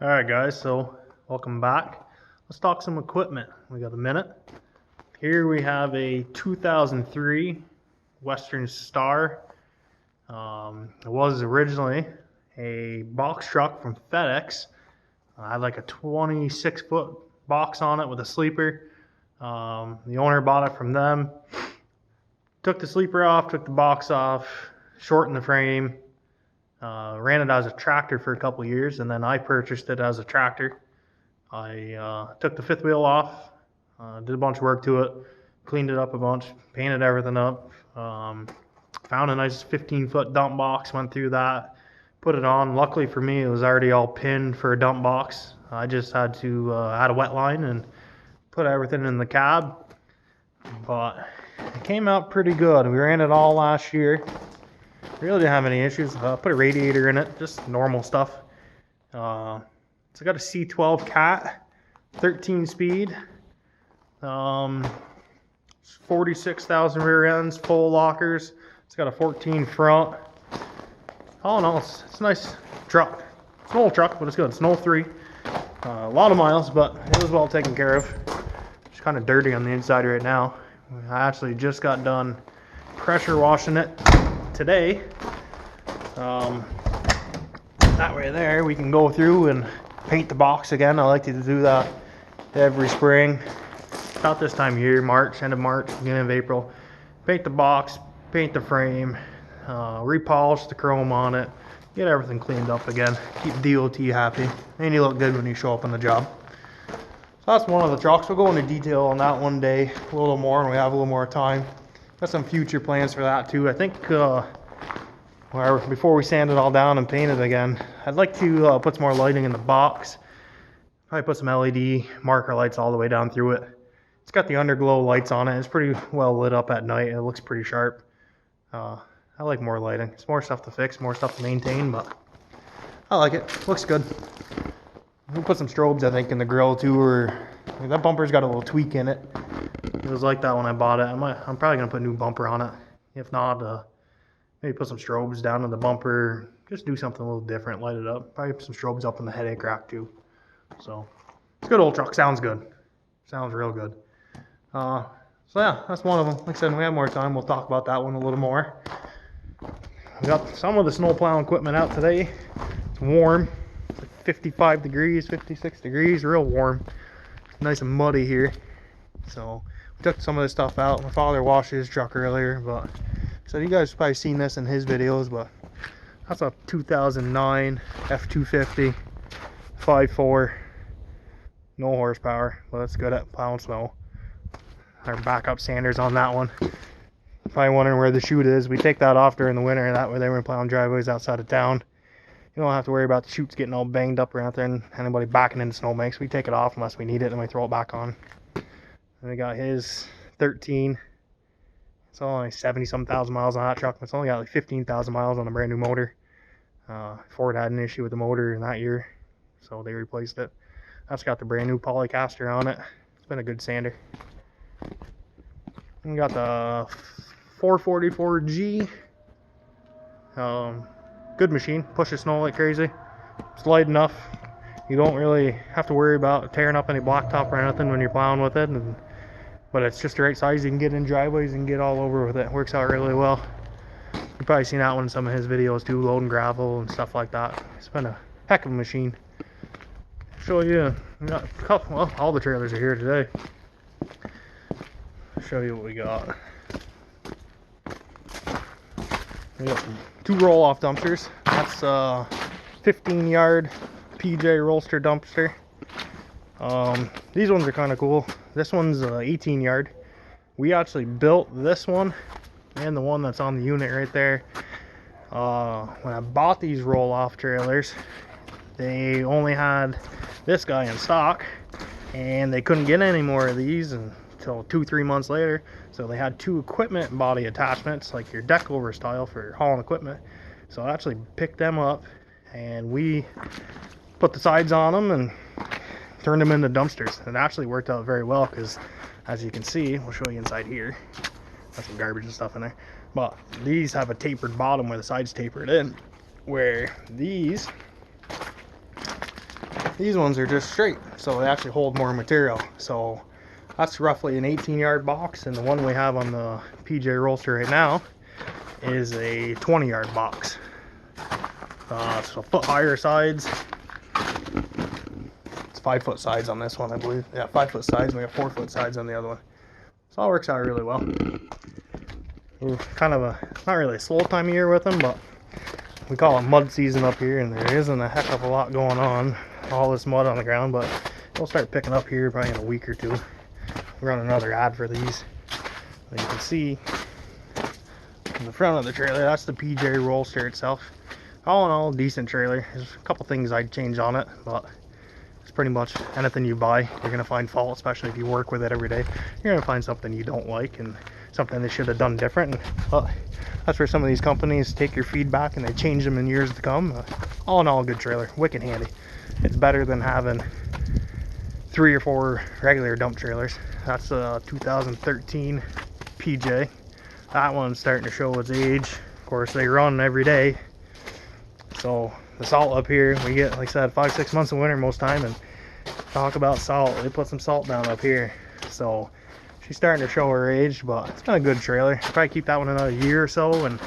Alright guys, so welcome back. Let's talk some equipment. We got a minute. Here we have a 2003 Western Star. It was originally a box truck from FedEx. I had like a 26-foot box on it with a sleeper. The owner bought it from them. Took the sleeper off, took the box off, shortened the frame. Ran it as a tractor for a couple years, and then I purchased it as a tractor. I took the fifth wheel off, did a bunch of work to it, cleaned it up a bunch, painted everything up. Found a nice 15-foot dump box, went through that, put it on. Luckily for me, it was already all pinned for a dump box. I just had to add a wet line and put everything in the cab. But it came out pretty good. We ran it all last year. Really didn't have any issues. Put a radiator in it, just normal stuff. So I got a C12 Cat, 13 speed, 46,000 rear ends, full lockers. It's got a 14 front. All in all, it's a nice truck. It's an old truck, but it's good. It's an 03. A lot of miles, but it was well taken care of. It's kind of dirty on the inside right now. I actually just got done pressure washing it today. That way there we can go through and paint the box again. I like to do that every spring, about this time of year, March, end of March, beginning of April. Paint the box, paint the frame, repolish the chrome on it, get everything cleaned up again, keep DOT happy, and you look good when you show up on the job. So that's one of the trucks. We'll go into detail on that one day a little more when we have a little more time. Got some future plans for that too. I think before we sand it all down and paint it again, I'd like to put some more lighting in the box. Probably put some LED marker lights all the way down through it. It's got the underglow lights on it. It's pretty well lit up at night. It looks pretty sharp. I like more lighting. It's more stuff to fix, more stuff to maintain, but I like it. Looks good. We'll put some strobes, I think, in the grill too, or that bumper's got a little tweak in it. It was like that when I bought it. I'm probably gonna put a new bumper on it. If not, maybe put some strobes down in the bumper. Just do something a little different, light it up. Probably put some strobes up in the headache rack too. So it's a good old truck. Sounds good. Sounds real good. So yeah, that's one of them. Like I said, when we have more time, we'll talk about that one a little more. We got some of the snow plowing equipment out today. It's warm. It's like 55 degrees, 56 degrees, real warm. It's nice and muddy here. So we took some of this stuff out. My father washed his truck earlier, but so you guys have probably seen this in his videos, but that's a 2009 F250 5.4, no horsepower, but it's good at plowing snow. Our backup sanders on that one. Probably wondering where the chute is. We take that off during the winter, that way they were plowing driveways outside of town. You don't have to worry about the chutes getting all banged up around there and anybody backing into snowbanks. We take it off unless we need it, and we throw it back on. And we got his 13. It's only 70-some thousand miles on that truck. It's only got like 15,000 miles on a brand new motor. Ford had an issue with the motor in that year, so they replaced it. That's got the brand new Polycaster on it. It's been a good sander. And we got the 444G. Good machine. Pushes snow like crazy. It's light enough. You don't really have to worry about tearing up any blacktop or anything when you're plowing with it. But it's just the right size. You can get in driveways and get all over with it. Works out really well. You've probably seen that one in some of his videos too, loading gravel and stuff like that. It's been a heck of a machine. Show you, we got a couple, well, all the trailers are here today. Show you what we got. We got 2 roll-off dumpsters. That's a 15-yard PJ Rollster dumpster. These ones are kind of cool. This one's 18-yard. We actually built this one and the one that's on the unit right there. When I bought these roll-off trailers, they only had this guy in stock, and they couldn't get any more of these until 2-3 months later. So they had 2 equipment body attachments, like your deck over style for hauling equipment. So I actually picked them up, and we put the sides on them and turned them into dumpsters. It actually worked out very well because, as you can see, we'll show you inside here. Got some garbage and stuff in there. But these have a tapered bottom where the sides tapered in, where these These ones are just straight, so they actually hold more material. So that's roughly an 18-yard box, and the one we have on the PJ Rollster right now is a 20-yard box. So a foot higher sides. It's 5-foot sides on this one, I believe. Yeah, 5-foot sides, and we have 4-foot sides on the other one. So it works out really well. We're kind of not really a slow time of year with them, but we call it mud season up here, and there isn't a heck of a lot going on. All this mud on the ground, but we'll start picking up here probably in a week or two. We'll run another ad for these. And you can see in the front of the trailer, that's the PJ Rollster itself. All in all, decent trailer. There's a couple things I'd change on it, but it's pretty much anything you buy, you're going to find fault, especially if you work with it every day. You're going to find something you don't like and something they should have done different. But that's where some of these companies take your feedback and they change them in years to come. All in all, a good trailer, wicked handy. It's better than having 3 or 4 regular dump trailers. That's a 2013 PJ. That one's starting to show its age. Of course, they run every day. So the salt up here, we get, like I said, 5-6 months of winter most time, and talk about salt, they put some salt down up here. So she's starting to show her age, but it's been a good trailer. I'll probably keep that one another year or so, and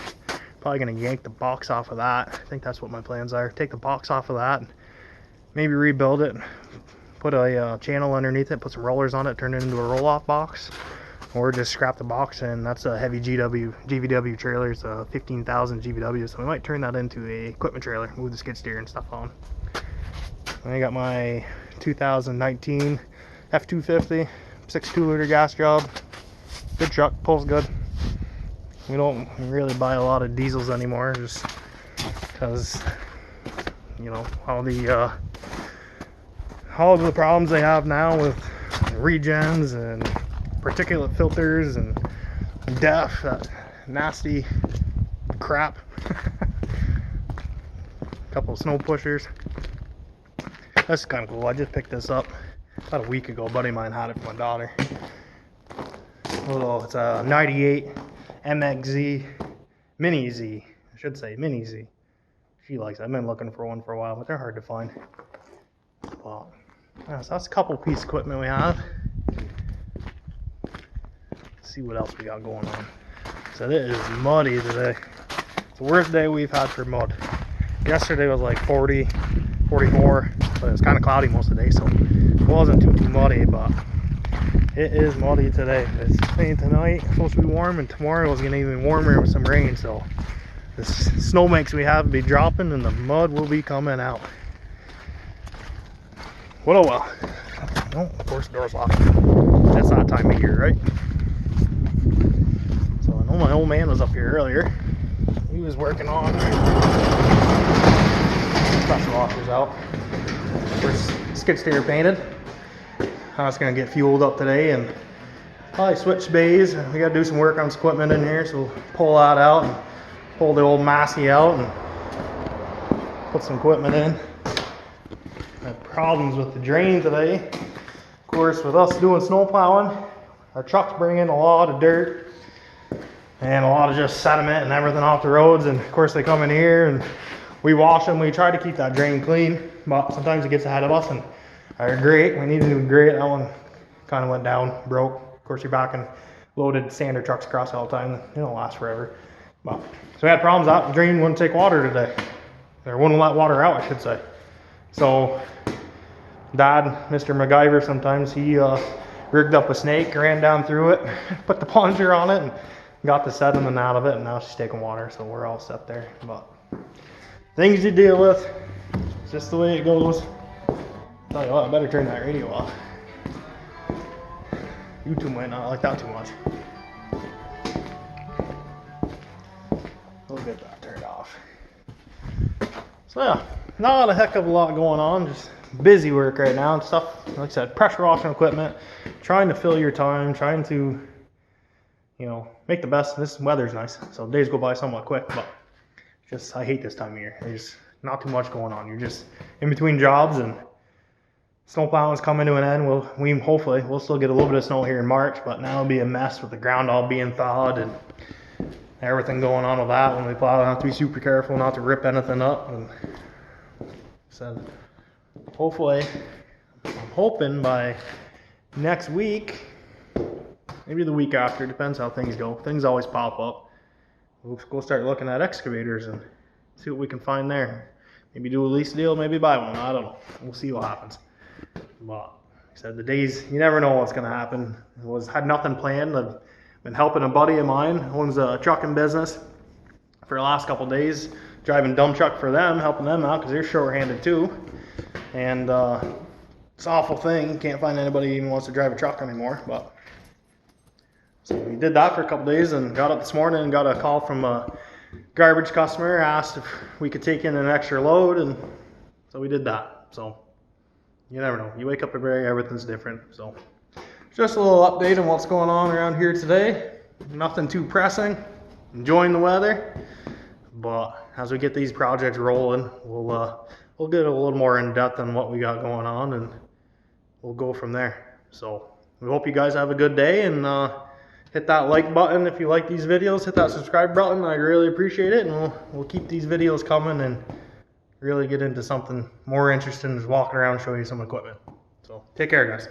probably gonna yank the box off of that. I think that's what my plans are. Take the box off of that, maybe rebuild it, put a channel underneath it, put some rollers on it, turn it into a roll-off box, or just scrap the box. And that's a heavy GVW trailer. It's a 15,000 GVW, so we might turn that into a equipment trailer, move the skid steer and stuff on. And I got my 2019 F250 6.2 liter gas job. Good truck, pulls good. We don't really buy a lot of diesels anymore, just because, you know, all the problems they have now with regens and particulate filters and DEF, that nasty crap. Couple of snow pushers. That's kind of cool. I just picked this up about a week ago. A buddy of mine had it for my daughter. It's a 98 MXZ Mini Z. I should say Mini Z. She likes it. I've been looking for one for a while, but they're hard to find. Well, yeah, so that's a couple piece of equipment we have. Let's see what else we got going on. So it is muddy today. It's the worst day we've had for mud. Yesterday was like 40, 44, but it was kind of cloudy most of the day, so it wasn't too muddy, but it is muddy today. It's raining tonight, it's supposed to be warm, and tomorrow it's going to be even warmer with some rain, so the snowbanks we have will be dropping and the mud will be coming out. Well, oh well. Oh, of course the door's locked. That's that time of year, right? So I know my old man was up here earlier. He was working on pressure washers out. First skid steer painted. I was gonna get fueled up today and probably switch bays. We gotta do some work on some equipment in here, so we'll pull that out and pull the old Massey out and put some equipment in. Had problems with the drain today. Of course, with us doing snow plowing, our trucks bring in a lot of dirt and a lot of just sediment and everything off the roads, and of course they come in here and we wash them. We try to keep that drain clean, but sometimes it gets ahead of us. And our grate, we need a new grate. That one kind of went down, broke. Of course, you're back and loaded sander trucks across all the time. They don't last forever. But, so we had problems out. The drain wouldn't take water today. Or wouldn't let water out, I should say. So Dad, Mr. MacGyver, sometimes he rigged up a snake, ran down through it, put the plunger on it, and got the sediment out of it, and now she's taking water, so we're all set there. But things you deal with, it's just the way it goes. Tell you what, I better turn that radio off. You two might not like that too much. We'll get that turned off. So yeah, not a heck of a lot going on, just busy work right now and stuff. Like I said, pressure washing equipment, trying to fill your time, trying to, you know, make the best. This weather's nice, so days go by somewhat quick, but just I hate this time of year. There's not too much going on. You're just in between jobs, and snow plowing's coming to an end. Hopefully we'll still get a little bit of snow here in March, but now it'll be a mess with the ground all being thawed and everything going on with that. When we plow, I have to be super careful not to rip anything up. And said hopefully, I'm hoping by next week, maybe the week after, depends how things go. Things always pop up. We'll go start looking at excavators and see what we can find there. Maybe do a lease deal, maybe buy one. I don't know. We'll see what happens. But like I said, the days, you never know what's going to happen. Had nothing planned. I've been helping a buddy of mine who owns a trucking business for the last couple of days, driving dump truck for them, helping them out because they're short-handed too. And it's an awful thing. Can't find anybody who even wants to drive a truck anymore. But so we did that for a couple days and got up this morning and got a call from a garbage customer, asked if we could take in an extra load, and so we did that. So you never know. You wake up every day, everything's different. So just a little update on what's going on around here today. Nothing too pressing. Enjoying the weather. But as we get these projects rolling, we'll get a little more in depth on what we got going on, and we'll go from there. So we hope you guys have a good day, and hit that like button if you like these videos. Hit that subscribe button. I really appreciate it, and we'll keep these videos coming and really get into something more interesting than just walking around showing you some equipment. So take care, guys.